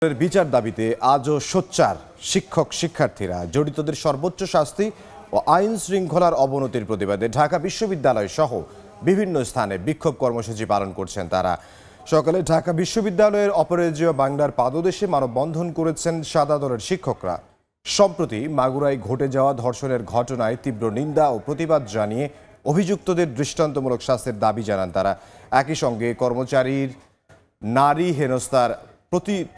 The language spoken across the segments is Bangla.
বিচার দাবিতে আজও সোচ্চার শিক্ষক শিক্ষার্থীরা। জড়িতদের সর্বোচ্চ শাস্তি ও আইন শৃঙ্খলার অবনতির প্রতিবাদে ঢাকা বিশ্ববিদ্যালয় সহ বিভিন্ন স্থানে বিক্ষোভ কর্মসূচি পালন করছেন তারা। সকালে ঢাকা বিশ্ববিদ্যালয়ের অপরাজেয় বাংলার পাদদেশে মানববন্ধন করেছেন সাদা দলের শিক্ষকরা। সম্প্রতি মাগুরায় ঘটে যাওয়া ধর্ষণের ঘটনায় তীব্র নিন্দা ও প্রতিবাদ জানিয়ে অভিযুক্তদের দৃষ্টান্তমূলক শাস্তির দাবি জানান তারা। একই সঙ্গে কর্মচারীর নারী হেনস্থার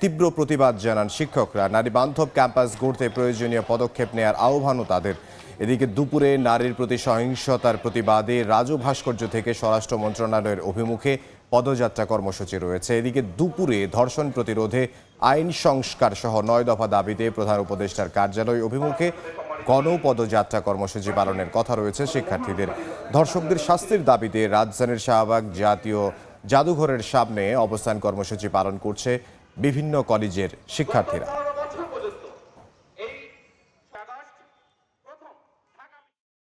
তীব্র প্রতিবাদ জানান শিক্ষকরা। নারী বান্ধব ক্যাম্পাস গড়তে প্রয়োজনীয় পদক্ষেপ নেওয়ার আহ্বানও তাদের। এদিকে দুপুরে নারীর প্রতি সহিংসতার প্রতিবাদে রাজু ভাস্কর্য থেকে স্বরাষ্ট্র মন্ত্রণালয়ের অভিমুখে পদযাত্রা কর্মসূচি রয়েছে। এদিকে দুপুরে ধর্ষণ প্রতিরোধে আইন সংস্কার সহ 9 দফা দাবিতে প্রধান উপদেষ্টার কার্যালয় অভিমুখে গণপদযাত্রা কর্মসূচি পালনের কথা রয়েছে শিক্ষার্থীদের। ধর্ষকদের শাস্তির দাবিতে রাজধানীর শাহবাগ জাতীয় জাদুঘরের সামনে অবস্থান কর্মসূচি পালন করছে বিভিন্ন কলেজের শিক্ষার্থীরা।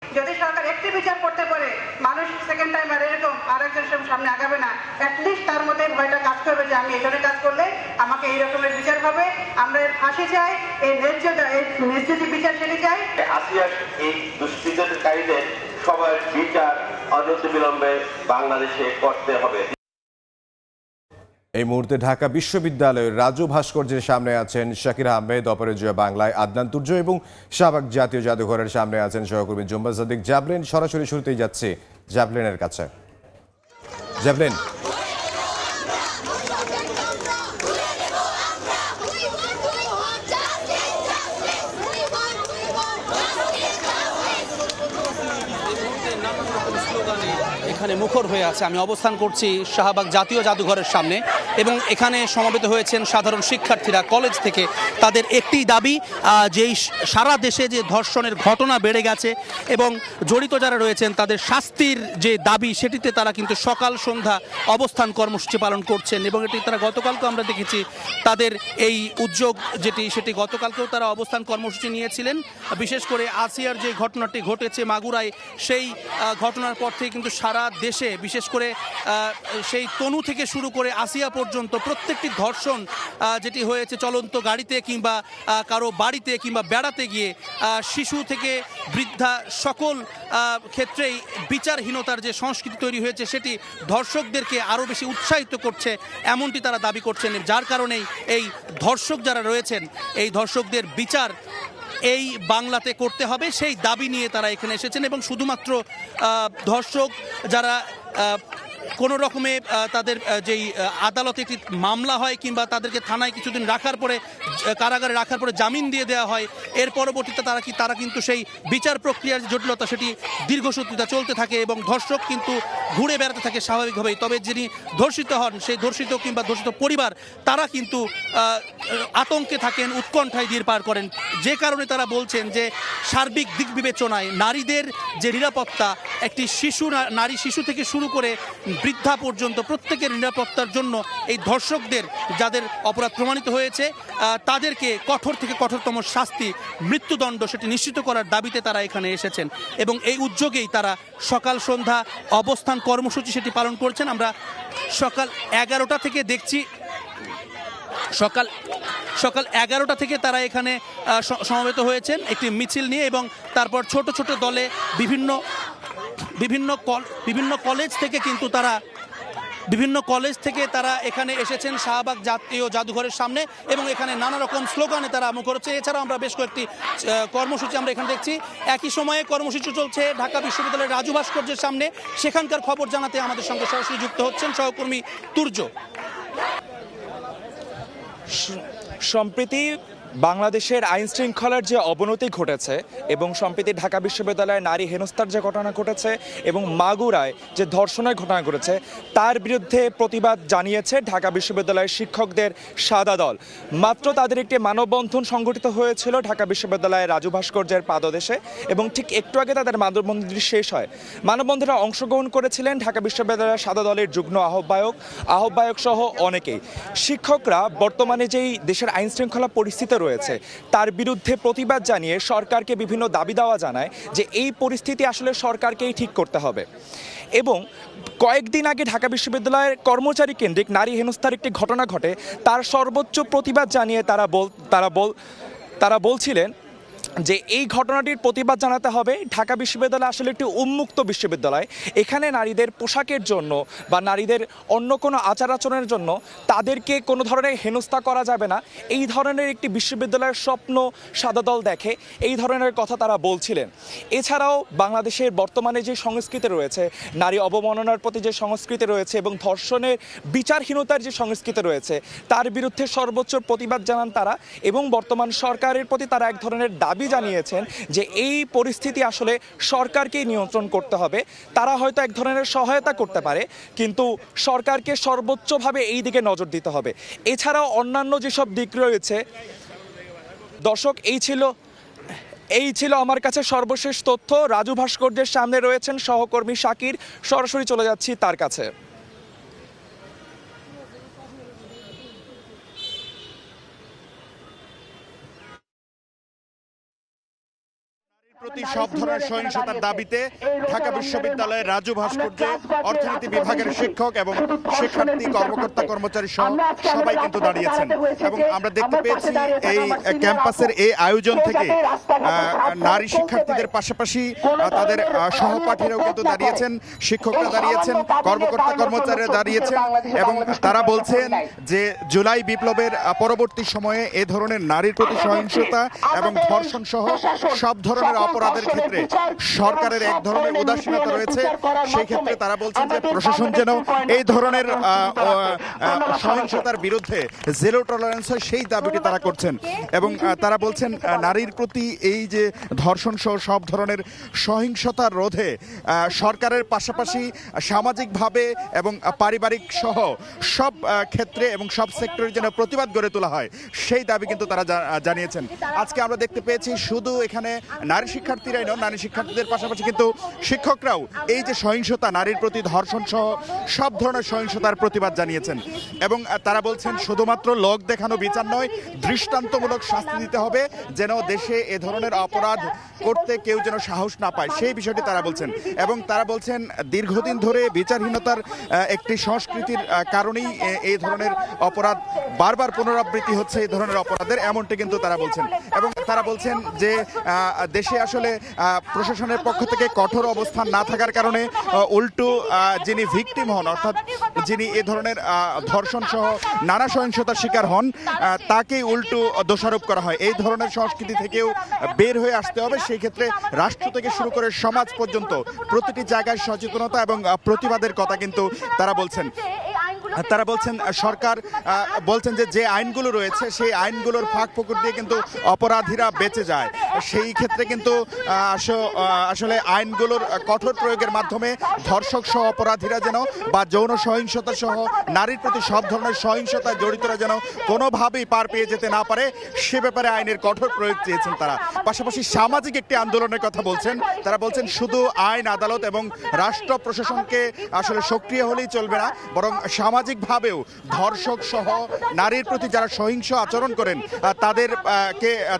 যদি সরকার একটি বিচার করতে পারে, মানুষ সেকেন্ড টাইম আর এরকম আরেকজন সামনে আগাবে না। অ্যাটলিস্ট তার মধ্যে ভয়টা কাজ করবে যে আমি এই ধরনের কাজ করলে আমাকে এই রকমের বিচার হবে। আমরা এর ফাঁসি চাই, এই ন্যায্য যে বিচার সেটি চাই। আসিয়ার এই দুষ্কৃতকারীদের সবার বিচার অনতিবিলম্বে বাংলাদেশে করতে হবে। এই মুহূর্তে ঢাকা বিশ্ববিদ্যালয়ের রাজু ভাস্কর্যের সামনে আছেন শাকির আহমেদ, অপরাজেয় বাংলায় আদনান তুর্য এবং শাহবাগ জাতীয় জাদুঘরের সামনে আছেন সহকর্মী জুম্বা সাদিক। জ্যাভলিন, সরাসরি শুরুতেই যাচ্ছে জ্যাভলিনের কাছে। জ্যাভলিন, এখানে মুখর হয়ে আছে। আমি অবস্থান করছি শাহবাগ জাতীয় জাদুঘরের সামনে এবং এখানে সমবেত হয়েছেন সাধারণ শিক্ষার্থীরা কলেজ থেকে। তাদের একটি দাবি, যেই সারা দেশে যে ধর্ষণের ঘটনা বেড়ে গেছে এবং জড়িত যারা রয়েছেন তাদের শাস্তির যে দাবি, সেটিতে তারা কিন্তু সকাল সন্ধ্যা অবস্থান কর্মসূচি পালন করছেন এবং এটি তারা গতকালকেও আমরা দেখেছি তাদের এই উদ্যোগ সেটি গতকালকেও তারা অবস্থান কর্মসূচি নিয়েছিলেন। বিশেষ করে আসিয়ার যে ঘটনাটি ঘটেছে মাগুরায়, সেই ঘটনার পর থেকে কিন্তু সারা দেশে বিশেষ করে সেই তনু থেকে শুরু করে আসিয়া পর্যন্ত প্রত্যেকটি ধর্ষণ যেটি হয়েছে চলন্ত গাড়িতে কিংবা কারো বাড়িতে কিংবা বেড়াতে গিয়ে, শিশু থেকে বৃদ্ধা সকল ক্ষেত্রেই বিচারহীনতার যে সংস্কৃতি তৈরি হয়েছে সেটি ধর্ষকদেরকে আরও বেশি উৎসাহিত করছে, এমনটি তারা দাবি করছেন। যার কারণেই এই ধর্ষক যারা রয়েছেন এই ধর্ষকদের বিচার এই বাংলাতে করতে হবে, সেই দাবি নিয়ে তারা এখানে এসেছেন। এবং শুধুমাত্র ধর্ষক যারা কোনো রকমে তাদের যেই আদালতে একটি মামলা হয় কিংবা তাদেরকে থানায় কিছুদিন রাখার পরে কারাগারে রাখার পরে জামিন দিয়ে দেওয়া হয়, এর পরবর্তীতে তারা কিন্তু সেই বিচার প্রক্রিয়ার জটিলতা সেটি দীর্ঘসূত্রিতা চলতে থাকে এবং ধর্ষক কিন্তু ঘুরে বেড়াতে থাকে স্বাভাবিকভাবেই। তবে যিনি ধর্ষিত হন সেই ধর্ষিত কিংবা ধর্ষিত পরিবার তারা কিন্তু আতঙ্কে থাকেন, উৎকণ্ঠায় দিন পার করেন। যে কারণে তারা বলছেন যে সার্বিক দিক বিবেচনায় নারীদের যে নিরাপত্তা, একটি নারী শিশু থেকে শুরু করে বৃদ্ধা পর্যন্ত প্রত্যেকের নিরাপত্তার জন্য এই ধর্ষকদের যাদের অপরাধ প্রমাণিত হয়েছে তাদেরকে কঠোর থেকে কঠোরতম শাস্তি, মৃত্যুদণ্ড সেটি নিশ্চিত করার দাবিতে তারা এখানে এসেছেন এবং এই উদ্যোগেই তারা সকাল সন্ধ্যা অবস্থান কর্মসূচি সেটি পালন করছেন। আমরা সকাল 11টা থেকে দেখছি, সকাল 11টা থেকে তারা এখানে সমবেত হয়েছেন একটি মিছিল নিয়ে এবং তারপর ছোট ছোট দলে বিভিন্ন কলেজ থেকে তারা এখানে এসেছেন শাহবাগ জাতীয় জাদুঘরের সামনে এবং এখানে নানা রকম স্লোগানে তারা মুখর হচ্ছে। এছাড়াও আমরা বেশ কয়েকটি কর্মসূচি আমরা এখানে দেখছি। একই সময়ে কর্মসূচি চলছে ঢাকা বিশ্ববিদ্যালয়ের রাজু ভাস্কর্যের সামনে। সেখানকার খবর জানাতে আমাদের সঙ্গে সরাসরি যুক্ত হচ্ছেন সহকর্মী তুর্য। সম্প্রতি বাংলাদেশের আইন শৃঙ্খলার যে অবনতি ঘটেছে এবং সম্প্রতি ঢাকা বিশ্ববিদ্যালয়ে নারী হেনস্থার যে ঘটনা ঘটেছে এবং মাগুরায় যে ধর্ষণের ঘটনা ঘটেছে তার বিরুদ্ধে প্রতিবাদ জানিয়েছে ঢাকা বিশ্ববিদ্যালয়ের শিক্ষকদের সাদা দল। মাত্র তাদের একটি মানববন্ধন সংগঠিত হয়েছিল ঢাকা বিশ্ববিদ্যালয়ের রাজু ভাস্কর্যের পাদদেশে এবং ঠিক একটু আগে তাদের মানববন্ধনটি শেষ হয়। মানববন্ধনে অংশগ্রহণ করেছিলেন ঢাকা বিশ্ববিদ্যালয়ের সাদা দলের যুগ্ম আহ্বায়ক সহ অনেকেই। শিক্ষকরা বর্তমানে যেই দেশের আইন শৃঙ্খলা পরিস্থিতি রয়েছে তার বিরুদ্ধে প্রতিবাদ জানিয়ে সরকারকে বিভিন্ন দাবি দেওয়া জানায় যে এই পরিস্থিতি আসলে সরকারকেই ঠিক করতে হবে। এবং কয়েকদিন আগে ঢাকা বিশ্ববিদ্যালয়ের কর্মচারী কেন্দ্রিক নারী হেনস্থার একটি ঘটনা ঘটে, তার সর্বোচ্চ প্রতিবাদ জানিয়ে তারা বলছিলেন যে এই ঘটনাটির প্রতিবাদ জানাতে হবে। ঢাকা বিশ্ববিদ্যালয় আসলে একটি উন্মুক্ত বিশ্ববিদ্যালয়, এখানে নারীদের পোশাকের জন্য বা নারীদের অন্য কোনো আচার আচরণের জন্য তাদেরকে কোনো ধরনের হেনস্থা করা যাবে না, এই ধরনের একটি বিশ্ববিদ্যালয়ের স্বপ্ন সাদা দল দেখে, এই ধরনের কথা তারা বলছিলেন। এছাড়াও বাংলাদেশের বর্তমানে যে সংস্কৃতি রয়েছে, নারী অবমাননার প্রতি যে সংস্কৃতি রয়েছে এবং ধর্ষণের বিচারহীনতার যে সংস্কৃতি রয়েছে, তার বিরুদ্ধে সর্বোচ্চ প্রতিবাদ জানান তারা এবং বর্তমান সরকারের প্রতি তারা এক ধরনের দাবি জানিয়েছেন যে এই পরিস্থিতি আসলে সরকারকেই নিয়ন্ত্রণ করতে হবে। তারা হয়তো এক ধরনের সহায়তা করতে পারে, কিন্তু সরকারকে সর্বোচ্চভাবে এই দিকে নজর দিতে হবে। এছাড়াও অন্যান্য যেসব দিক রয়েছে, দর্শক এই ছিল আমার কাছে সর্বশেষ তথ্য। রাজু ভাস্কর্যের সামনে রয়েছেন সহকর্মী শাকির, সরাসরি চলে যাচ্ছি তার কাছে। প্রতি সব ধরনের সহিংসতার দাবিতে ঢাকা বিশ্ববিদ্যালয়ের রাজু ভাস্কর্যে অর্থনীতি বিভাগের শিক্ষক এবং শিক্ষার্থী কর্মকর্তা কর্মচারী সহ সবাই কিন্তু দাঁড়িয়েছেন এবং আমরা দেখতে পেয়েছি এই ক্যাম্পাসের এই আয়োজন থেকে নারী শিক্ষার্থীদের পাশাপাশি তাদের সহপাঠীরাও কিন্তু দাঁড়িয়েছেন, শিক্ষকরা দাঁড়িয়েছেন, কর্মকর্তা কর্মচারীরা দাঁড়িয়েছেন এবং তারা বলছেন যে জুলাই বিপ্লবের পরবর্তী সময়ে এ ধরনের নারীর প্রতি সহিংসতা এবং ধর্ষণ সহ সব ধরনের অপরাধের ক্ষেত্রে সরকারের এক ধরনের উদাসীনতা রয়েছে। সেই ক্ষেত্রে তারা বলছেন যে প্রশাসন যেন এই ধরনের সহিংসতার বিরুদ্ধে জিরো টলারেন্স হয়, সেই দাবিটি তারা করছেন এবং তারা বলছেন নারীর প্রতি এই যে ধর্ষণ সহ সব ধরনের সহিংসতার রোধে সরকারের পাশাপাশি সামাজিকভাবে এবং পারিবারিক সহ সব ক্ষেত্রে এবং সব সেক্টরে যেন প্রতিবাদ গড়ে তোলা হয়, সেই দাবি কিন্তু তারা জানিয়েছেন। আজকে আমরা দেখতে পেয়েছি শুধু এখানে নারী শিক্ষার্থীরাই নন, নারী শিক্ষার্থীদের পাশাপাশি কিন্তু শিক্ষকরাও এই যে সহিংসতা, নারীর প্রতি ধর্ষণ সহ সব ধরনের সহিংসতার প্রতিবাদ জানিয়েছেন এবং তারা বলছেন শুধুমাত্র লোক দেখানো বিচার নয়, দৃষ্টান্তমূলক শাস্তি দিতে হবে যেন দেশে এ ধরনের অপরাধ করতে কেউ যেন সাহস না পায়, সেই বিষয়টি তারা বলছেন এবং তারা বলছেন দীর্ঘদিন ধরে বিচারহীনতার একটি সংস্কৃতির কারণেই এই ধরনের অপরাধ বারবার পুনরাবৃত্তি হচ্ছে, এই ধরনের অপরাধের, এমনটি কিন্তু তারা বলছেন এবং তারা বলছেন যে দেশে আসলে প্রশাসনের পক্ষ থেকে কঠোর অবস্থান না থাকার কারণে উল্টো যিনি ভিকটিম হন, অর্থাৎ যিনি এ ধরনের ধর্ষণ সহ নানা সহিংসতার শিকার হন, তাকেই উল্টো দোষারোপ করা হয়। এই ধরনের সংস্কৃতি থেকেও বের হয়ে আসতে হবে। সেই ক্ষেত্রে রাষ্ট্র থেকে শুরু করে সমাজ পর্যন্ত প্রতিটি জায়গায় সচেতনতা এবং প্রতিবাদের কথা কিন্তু তারা বলছেন। তারা বলছেন সরকার বলছেন যে আইনগুলো রয়েছে সেই আইনগুলোর ফাঁক ফোকর দিয়ে কিন্তু অপরাধীরা বেঁচে যায়, সেই ক্ষেত্রে কিন্তু আসলে আইনগুলোর কঠোর প্রয়োগের মাধ্যমে ধর্ষক সহ অপরাধীরা যেন বা যৌন সহিংসতা সহ নারীর প্রতি সব ধরনের সহিংসতায় জড়িতরা যেন কোনোভাবেই পার পেয়ে যেতে না পারে, সে ব্যাপারে আইনের কঠোর প্রয়োগ চেয়েছেন তারা। পাশাপাশি সামাজিক একটি আন্দোলনের কথা বলছেন। তারা বলছেন শুধু আইন আদালত এবং রাষ্ট্র প্রশাসনকে আসলে সক্রিয় হলেই চলবে না, বরং সামাজিকভাবেও ধর্ষক সহ নারীর প্রতি যারা সহিংস আচরণ করেন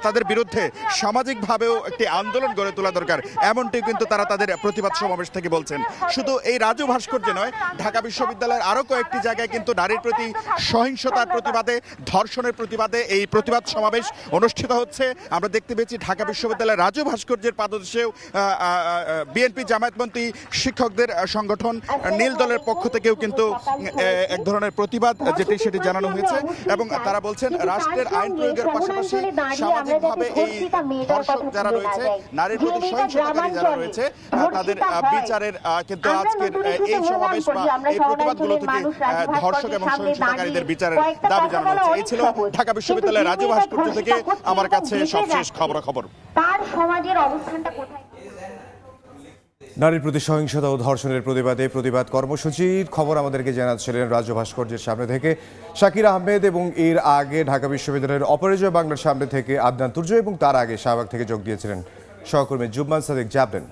তাদের বিরুদ্ধে সামাজিকভাবেও একটি আন্দোলন গড়ে তোলা দরকার, এমনটি কিন্তু তারা তাদের প্রতিবাদ সমাবেশ থেকে বলছেন। শুধু এই রাজু ভাস্কর্যে নয়, ঢাকা বিশ্ববিদ্যালয়ের আরও কয়েকটি জায়গায় কিন্তু নারীর প্রতি সহিংসতার প্রতিবাদে, ধর্ষণের প্রতিবাদে এই প্রতিবাদ সমাবেশ অনুষ্ঠিত হচ্ছে। আমরা দেখতে পেয়েছি ঢাকা বিশ্ববিদ্যালয়ের রাজু ভাস্কর্যের পাদদেশেও বিএনপি জামায়াতপন্থী শিক্ষকদের সংগঠন নীল দলের পক্ষ থেকেও কিন্তু এক ধরনের প্রতিবাদ সেটি জানানো হয়েছে এবং তারা বলছেন রাষ্ট্রের আইন প্রয়োগের পাশাপাশি সামাজিকভাবে এই ধর্ষক যারা রয়েছে, নারীর প্রতি সহিংসতাকারী যারা রয়েছে, তাদের বিচারের কিন্তু আজকের এই সমাবেশ বা এই প্রতিবাদগুলো থেকে ধর্ষক এবং সহিংসতাকারীদের বিচারের দাবি জানানো হচ্ছে। এই ছিল ঢাকা বিশ্ববিদ্যালয়ের রাজু ভাস্কর্য থেকে আমার কাছে সবশেষ খবরাখবর। তার সমাজের অবস্থানটা কোথায়? নারীর প্রতি সহিংসতা ও ধর্ষণের প্রতিবাদে প্রতিবাদ কর্মসূচির খবর আমাদেরকে জানাচ্ছিলেন রাজু ভাস্কর্যের সামনে থেকে শাকির আহমেদ এবং এর আগে ঢাকা বিশ্ববিদ্যালয়ের অপরাজয় বাংলার সামনে থেকে আদনান তুর্য এবং তার আগে শাহবাগ থেকে যোগ দিয়েছিলেন সহকর্মী জুবমান সাদিক জাবলেন।